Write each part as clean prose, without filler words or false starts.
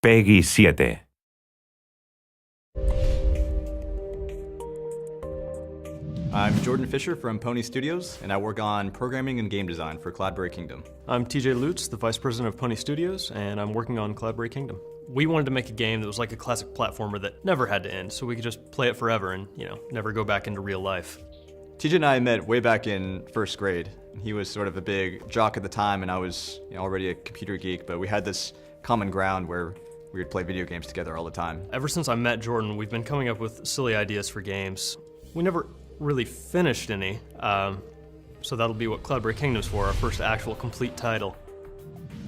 Peggy 7. I'm Jordan Fisher from Pony Studios, and I work on programming and game design for Cloudberry Kingdom. I'm TJ Lutz, the Vice President of Pony Studios, and I'm working on Cloudberry Kingdom. We wanted to make a game that was like a classic platformer that never had to end, so we could just play it forever and, never go back into real life. TJ and I met way back in first grade. He was sort of a big jock at the time, and I was already a computer geek, but we had this common ground where we would play video games together all the time. Ever since I met Jordan, we've been coming up with silly ideas for games. We never really finished any, so that'll be what Cloudberry Kingdom's for, our first actual complete title.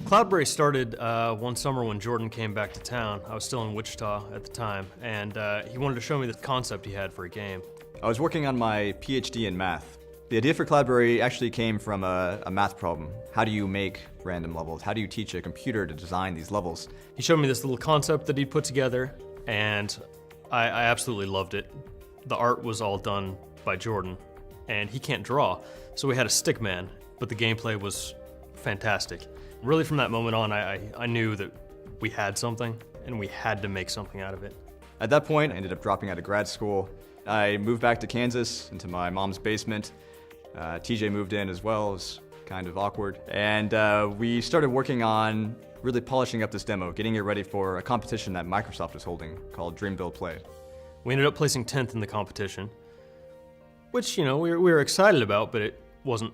Cloudberry started one summer when Jordan came back to town. I was still in Wichita at the time, and he wanted to show me the concept he had for a game. I was working on my PhD in math. The idea for Cloudberry actually came from a math problem. How do you make random levels? How do you teach a computer to design these levels? He showed me this little concept that he'd put together, and I absolutely loved it. The art was all done by Jordan, and he can't draw, so we had a stick man, but the gameplay was fantastic. Really from that moment on, I knew that we had something, and we had to make something out of it. At that point, I ended up dropping out of grad school. I moved back to Kansas, into my mom's basement. TJ moved in as well. It was kind of awkward. And we started working on really polishing up this demo, getting it ready for a competition that Microsoft was holding called Dream Build Play. We ended up placing 10th in the competition, which, we were excited about, but it wasn't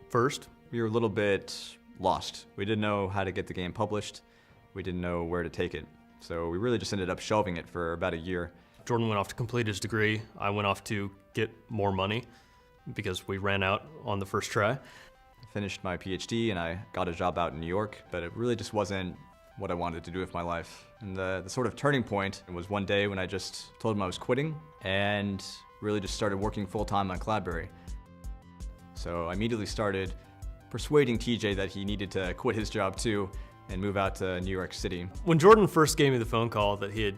first. We were a little bit lost. We didn't know how to get the game published. We didn't know where to take it. So we really just ended up shelving it for about a year. Jordan went off to complete his degree. I went off to get more money because we ran out on the first try. I finished my PhD and I got a job out in New York, but it really just wasn't what I wanted to do with my life. And the sort of turning point was one day when I just told him I was quitting and really just started working full-time on Cloudberry. So I immediately started persuading TJ that he needed to quit his job too and move out to New York City. When Jordan first gave me the phone call that he had,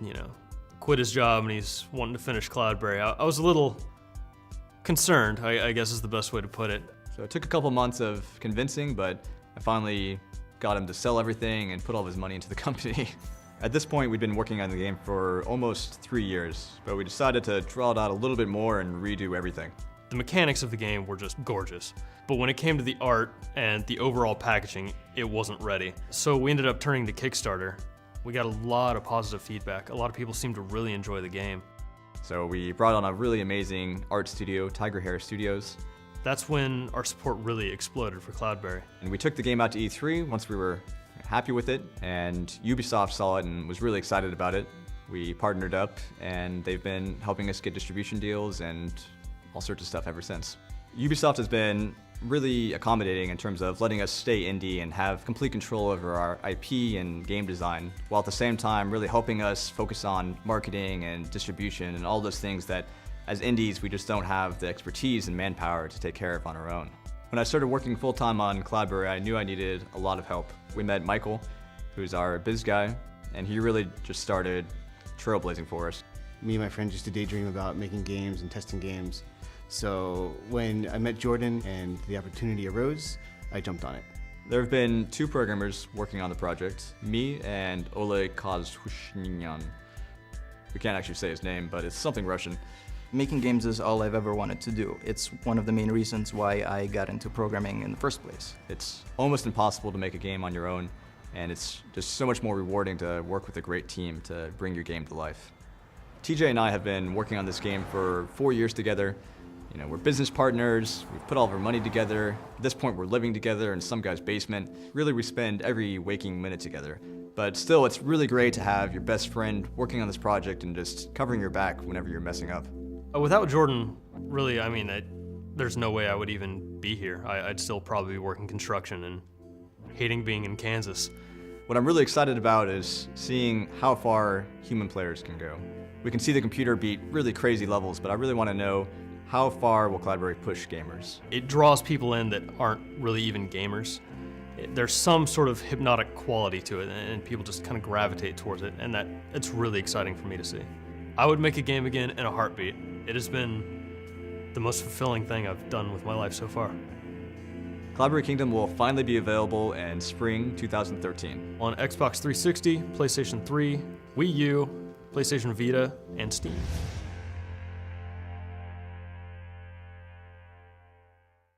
quit his job and he's wanting to finish Cloudberry, I was a little concerned, I guess is the best way to put it. So it took a couple months of convincing, but I finally got him to sell everything and put all of his money into the company. At this point, we'd been working on the game for almost 3 years, but we decided to draw it out a little bit more and redo everything. The mechanics of the game were just gorgeous, but when it came to the art and the overall packaging, it wasn't ready. So we ended up turning to Kickstarter. We got a lot of positive feedback. A lot of people seemed to really enjoy the game. So we brought on a really amazing art studio, Tiger Hair Studios. That's when our support really exploded for Cloudberry. And we took the game out to E3 once we were happy with it, and Ubisoft saw it and was really excited about it. We partnered up, and they've been helping us get distribution deals and all sorts of stuff ever since. Ubisoft has been really accommodating in terms of letting us stay indie and have complete control over our IP and game design, while at the same time really helping us focus on marketing and distribution and all those things that as indies we just don't have the expertise and manpower to take care of on our own. When I started working full-time on Cloudberry, I knew I needed a lot of help. We met Michael, who's our biz guy, and he really just started trailblazing for us. Me and my friends used to daydream about making games and testing games. So when I met Jordan and the opportunity arose, I jumped on it. There have been 2 programmers working on the project, me and Oleg Kozhushnyan. We can't actually say his name, but it's something Russian. Making games is all I've ever wanted to do. It's one of the main reasons why I got into programming in the first place. It's almost impossible to make a game on your own, and it's just so much more rewarding to work with a great team to bring your game to life. TJ and I have been working on this game for 4 years together. We're business partners, we've put all of our money together. At this point, we're living together in some guy's basement. Really, we spend every waking minute together. But still, it's really great to have your best friend working on this project and just covering your back whenever you're messing up. Without Jordan, really, there's no way I would even be here. I'd still probably be working construction and hating being in Kansas. What I'm really excited about is seeing how far human players can go. We can see the computer beat really crazy levels, but I really want to know how far will Cloudberry push gamers? It draws people in that aren't really even gamers. There's some sort of hypnotic quality to it, and people just kind of gravitate towards it, and it's really exciting for me to see. I would make a game again in a heartbeat. It has been the most fulfilling thing I've done with my life so far. Cloudberry Kingdom will finally be available in spring 2013. On Xbox 360, PlayStation 3, Wii U, PlayStation Vita, and Steam.